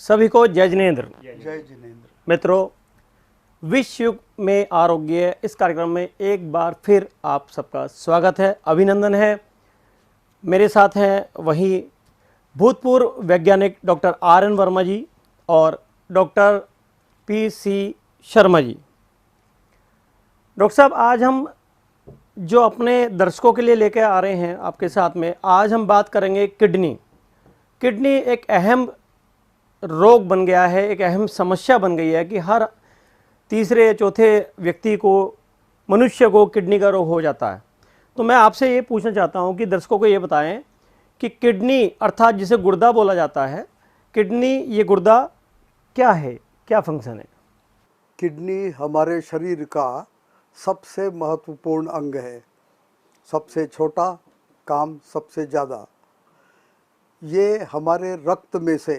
सभी को जय जिनेंद्र। जय जिनेंद्र। मित्रों, विश्व युग में आरोग्य इस कार्यक्रम में एक बार फिर आप सबका स्वागत है, अभिनंदन है। मेरे साथ हैं वही भूतपूर्व वैज्ञानिक डॉक्टर RN वर्मा जी और doctor PC Sharma ji. Doctor साहब, आज हम जो अपने दर्शकों के लिए लेकर आ रहे हैं आपके साथ में, आज हम बात करेंगे किडनी। किडनी एक अहम रोग बन गया है, एक अहम समस्या बन गई है कि हर तीसरे या चौथे व्यक्ति को, मनुष्य को किडनी का रोग हो जाता है। तो मैं आपसे ये पूछना चाहता हूँ कि दर्शकों को ये बताएं कि किडनी अर्थात जिसे गुर्दा बोला जाता है, किडनी, ये गुर्दा क्या है, क्या फंक्शन है? किडनी हमारे शरीर का सबसे महत्वपूर्ण अंग है, सबसे छोटा, काम सबसे ज़्यादा। ये हमारे रक्त में से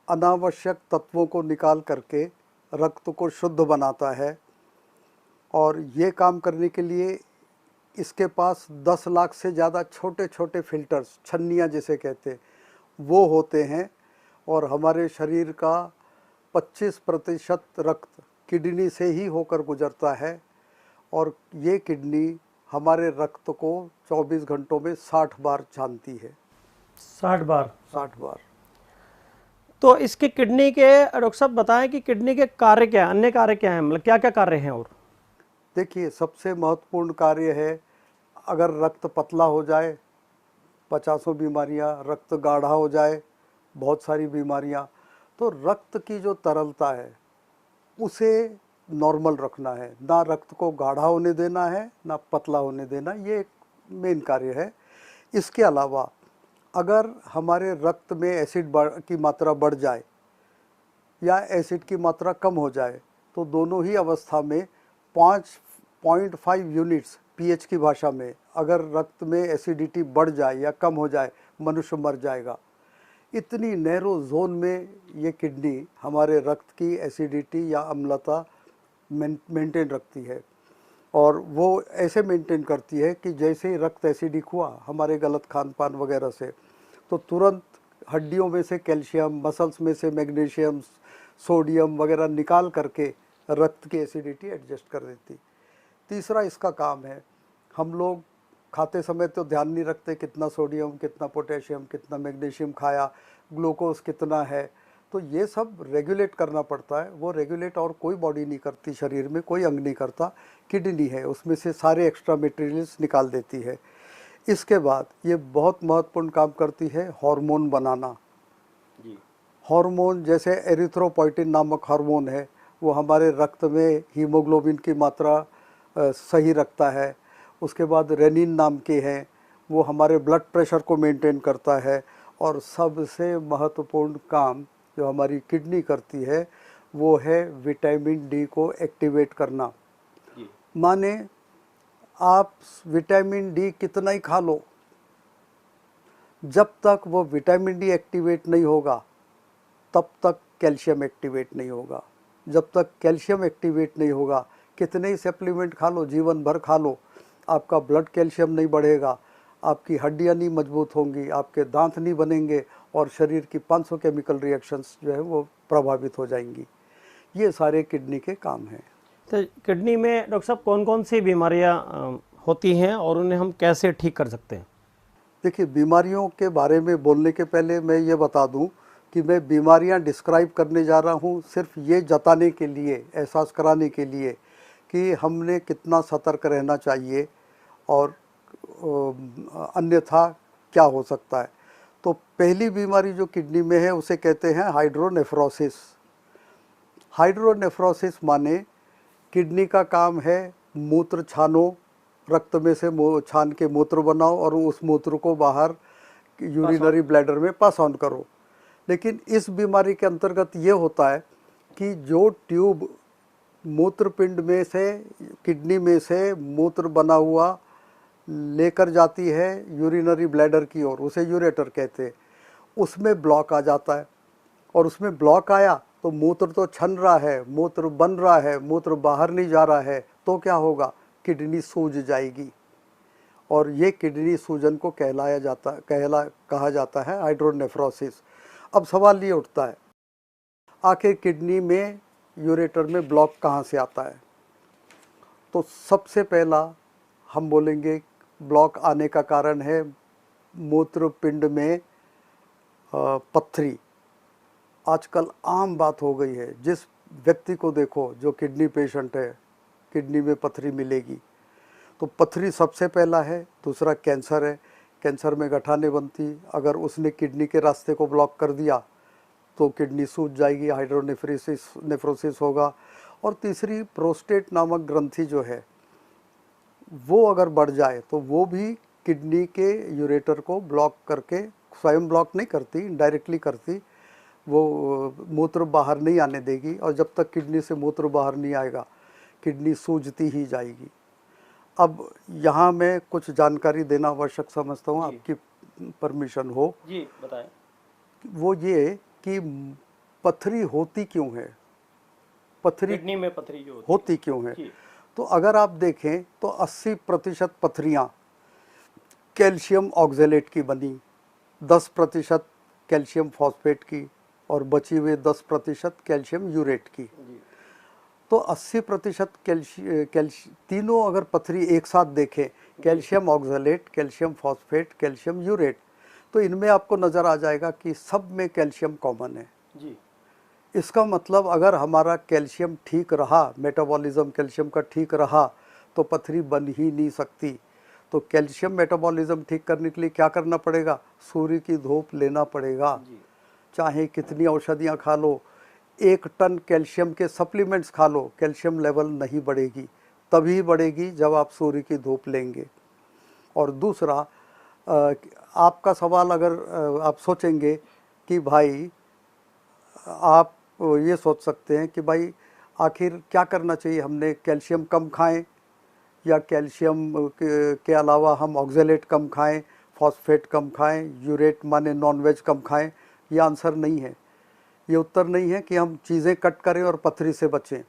अनावश्यक तत्वों को निकाल करके रक्त को शुद्ध बनाता है, और ये काम करने के लिए इसके पास 10 लाख से ज़्यादा छोटे छोटे फिल्टर्स, छन्नियाँ जिसे कहते हैं, वो होते हैं। और हमारे शरीर का 25% रक्त किडनी से ही होकर गुजरता है, और ये किडनी हमारे रक्त को 24 घंटों में 60 बार छानती है। 60 बार? 60 बार। तो इसके किडनी के, डॉक्टर साहब बताएं कि किडनी के कार्य क्या है, अन्य कार्य क्या है, मतलब क्या क्या कार्य हैं? और देखिए, सबसे महत्वपूर्ण कार्य है, अगर रक्त पतला हो जाए, 50 बीमारियां, रक्त गाढ़ा हो जाए, बहुत सारी बीमारियां, तो रक्त की जो तरलता है उसे नॉर्मल रखना है, ना रक्त को गाढ़ा होने देना है ना पतला होने देना, ये एक मेन कार्य है। इसके अलावा अगर हमारे रक्त में एसिड की मात्रा बढ़ जाए या एसिड की मात्रा कम हो जाए, तो दोनों ही अवस्था में 5.5 यूनिट्स पीएच की भाषा में अगर रक्त में एसिडिटी बढ़ जाए या कम हो जाए, मनुष्य मर जाएगा। इतनी नैरो जोन में ये किडनी हमारे रक्त की एसिडिटी या अम्लता मेंटेन रखती है, और वो ऐसे मेंटेन करती है कि जैसे ही रक्त एसिडिक हुआ हमारे गलत खान पान वगैरह से, तो तुरंत हड्डियों में से कैल्शियम, मसल्स में से मैग्नीशियम, सोडियम वगैरह निकाल करके रक्त की एसिडिटी एडजस्ट कर देती। तीसरा इसका काम है, हम लोग खाते समय तो ध्यान नहीं रखते कितना सोडियम, कितना पोटेशियम, कितना मैग्नीशियम खाया, ग्लूकोज कितना है, तो ये सब रेगुलेट करना पड़ता है। वो रेगुलेट और कोई बॉडी नहीं करती, शरीर में कोई अंग नहीं करता, किडनी है, उसमें से सारे एक्स्ट्रा मटेरियल्स निकाल देती है। इसके बाद ये बहुत महत्वपूर्ण काम करती है हार्मोन बनाना। हार्मोन जैसे एरिथ्रोपोइटिन नामक हार्मोन है, वो हमारे रक्त में हीमोग्लोबिन की मात्रा सही रखता है। उसके बाद रेनिन नाम के हैं, वो हमारे ब्लड प्रेशर को मेंटेन करता है। और सबसे महत्वपूर्ण काम जो हमारी किडनी करती है वो है विटामिन डी को एक्टिवेट करना। माने आप विटामिन डी कितना ही खा लो, जब तक वो विटामिन डी एक्टिवेट नहीं होगा तब तक कैल्शियम एक्टिवेट नहीं होगा। जब तक कैल्शियम एक्टिवेट नहीं होगा, कितने ही सप्लीमेंट खा लो, जीवन भर खा लो, आपका ब्लड कैल्शियम नहीं बढ़ेगा, आपकी हड्डियां नहीं मजबूत होंगी, आपके दांत नहीं बनेंगे, और शरीर की 500 केमिकल रिएक्शंस जो है वो प्रभावित हो जाएंगी। ये सारे किडनी के काम हैं। तो किडनी में डॉक्टर साहब कौन कौन सी बीमारियां होती हैं और उन्हें हम कैसे ठीक कर सकते हैं? देखिए, बीमारियों के बारे में बोलने के पहले मैं ये बता दूं कि मैं बीमारियां डिस्क्राइब करने जा रहा हूं सिर्फ ये जताने के लिए, एहसास कराने के लिए कि हमने कितना सतर्क रहना चाहिए और अन्यथा क्या हो सकता है। तो पहली बीमारी जो किडनी में है उसे कहते हैं हाइड्रोनेफ्रोसिस। हाइड्रोनेफ्रोसिस माने किडनी का काम है मूत्र छानो, रक्त में से छान के मूत्र बनाओ और उस मूत्र को बाहर यूरिनरी ब्लैडर में पास ऑन करो। लेकिन इस बीमारी के अंतर्गत ये होता है कि जो ट्यूब मूत्रपिंड में से, किडनी में से मूत्र बना हुआ लेकर जाती है यूरिनरी ब्लैडर की ओर, उसे यूरेटर कहते हैं, उसमें ब्लॉक आ जाता है। और उसमें ब्लॉक आया तो मूत्र तो छन रहा है, मूत्र बन रहा है, मूत्र बाहर नहीं जा रहा है, तो क्या होगा, किडनी सूज जाएगी। और ये किडनी सूजन को कहा जाता है हाइड्रोनेफ्रोसिस। अब सवाल ये उठता है आखिर किडनी में यूरेटर में ब्लॉक कहाँ से आता है? तो सबसे पहला हम बोलेंगे ब्लॉक आने का कारण है मूत्रपिंड में पत्थरी। आजकल आम बात हो गई है, जिस व्यक्ति को देखो जो किडनी पेशेंट है, किडनी में पत्थरी मिलेगी। तो पत्थरी सबसे पहला है। दूसरा कैंसर है, कैंसर में गठाने बनती, अगर उसने किडनी के रास्ते को ब्लॉक कर दिया तो किडनी सूज जाएगी, नेफ्रोसिस होगा। और तीसरी प्रोस्टेट नामक ग्रंथि जो है वो अगर बढ़ जाए तो वो भी किडनी के यूरेटर को ब्लॉक करके, स्वयं ब्लॉक नहीं करती, इनडायरेक्टली करती, वो मूत्र बाहर नहीं आने देगी, और जब तक किडनी से मूत्र बाहर नहीं आएगा किडनी सूजती ही जाएगी। अब यहाँ मैं कुछ जानकारी देना आवश्यक समझता हूँ, आपकी परमिशन हो जी बताएं। वो ये कि पत्थरी होती क्यों है, पत्थरी किडनी में पत्थरी जो होती क्यों है। तो अगर आप देखें तो 80% पत्थरियाँ कैल्शियम ऑक्जेलेट की बनी, 10% कैल्शियम फॉस्फेट की, और बची हुई 10% कैल्शियम यूरेट की। तो 80% तीनों अगर पत्थरी एक साथ देखें, calcium oxalate, calcium phosphate, calcium urate, तो इनमें आपको नज़र आ जाएगा कि सब में कैल्शियम कॉमन है जी। इसका मतलब अगर हमारा कैल्शियम ठीक रहा, मेटाबॉलिज्म कैल्शियम का ठीक रहा, तो पत्थरी बन ही नहीं सकती। तो कैल्शियम मेटाबॉलिज्म ठीक करने के लिए क्या करना पड़ेगा? सूर्य की धूप लेना पड़ेगा। चाहे कितनी औषधियाँ खा लो, 1 टन कैल्शियम के सप्लीमेंट्स खा लो, कैल्शियम लेवल नहीं बढ़ेगी। तभी बढ़ेगी जब आप सूर्य की धूप लेंगे। और दूसरा, आपका सवाल अगर आप सोचेंगे कि भाई, आप ये सोच सकते हैं कि भाई आखिर क्या करना चाहिए, हमने कैल्शियम कम खाएं या कैल्शियम के अलावा हम ऑक्जेलेट कम खाएं, फॉस्फेट कम खाएं, यूरेट माने नॉनवेज कम खाएं? ये आंसर नहीं है, ये उत्तर नहीं है कि हम चीज़ें कट करें और पत्थरी से बचें।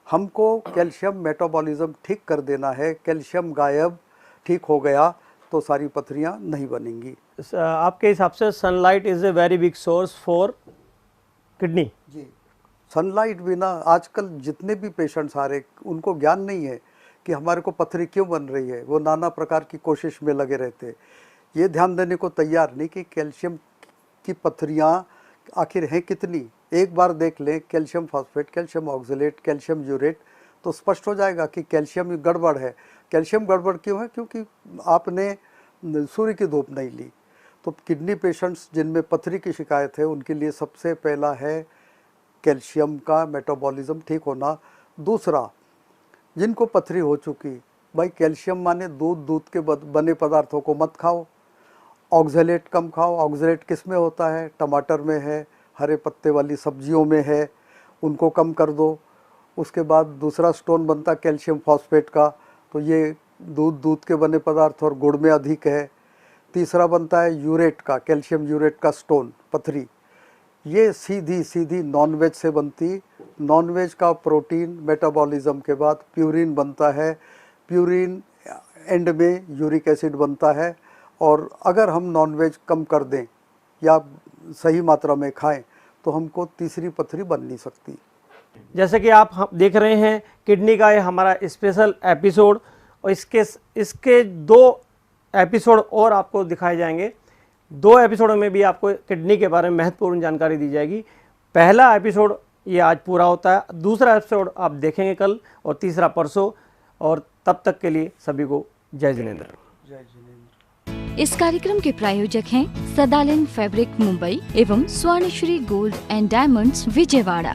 हमको कैल्शियम मेटाबॉलिज्म ठीक कर देना है। कैल्शियम गायब, ठीक हो गया तो सारी पत्थरियाँ नहीं बनेंगी। आपके हिसाब से sunlight is a very big source for kidney? जी, सनलाइट बिना आजकल जितने भी पेशेंट्स आ रहे, उनको ज्ञान नहीं है कि हमारे को पत्थरी क्यों बन रही है। वो नाना प्रकार की कोशिश में लगे रहते, ये ध्यान देने को तैयार नहीं कि कैल्शियम की पत्थरियाँ आखिर हैं कितनी। एक बार देख लें calcium phosphate, calcium oxalate, calcium urate, तो स्पष्ट हो जाएगा कि कैल्शियम गड़बड़ है। कैल्शियम गड़बड़ क्यों है? क्योंकि आपने सूर्य की धूप नहीं ली। तो किडनी पेशेंट्स जिनमें पत्थरी की शिकायत है, उनके लिए सबसे पहला है कैल्शियम का मेटाबॉलिज्म ठीक होना। दूसरा, जिनको पत्थरी हो चुकी, भाई कैल्शियम माने दूध, दूध के बने पदार्थों को मत खाओ, ऑक्जेलेट कम खाओ। ऑक्जेलेट किस में होता है? टमाटर में है, हरे पत्ते वाली सब्जियों में है, उनको कम कर दो। उसके बाद दूसरा स्टोन बनता कैल्शियम फॉस्फेट का, तो ये दूध के बने पदार्थ और गुड़ में अधिक है। तीसरा बनता है यूरेट का, कैल्शियम यूरेट का स्टोन, पत्थरी। ये सीधी नॉनवेज से बनती। नॉनवेज का प्रोटीन मेटाबॉलिज्म के बाद प्यूरिन बनता है, प्यूरिन एंड में यूरिक एसिड बनता है। और अगर हम नॉनवेज कम कर दें या सही मात्रा में खाएं तो हमको तीसरी पत्थरी बन नहीं सकती। जैसे कि आप देख रहे हैं किडनी का ये हमारा स्पेशल एपिसोड, और इसके 2 एपिसोड और आपको दिखाए जाएंगे। 2 एपिसोडों में भी आपको किडनी के बारे में महत्वपूर्ण जानकारी दी जाएगी। पहला एपिसोड ये आज पूरा होता है, दूसरा एपिसोड आप देखेंगे कल, और तीसरा परसों। और तब तक के लिए सभी को जय जिनेंद्र। जय जिनेंद्र। इस कार्यक्रम के प्रायोजक हैं सदालन फैब्रिक मुंबई एवं Swarnashree gold and diamonds Vijayawada.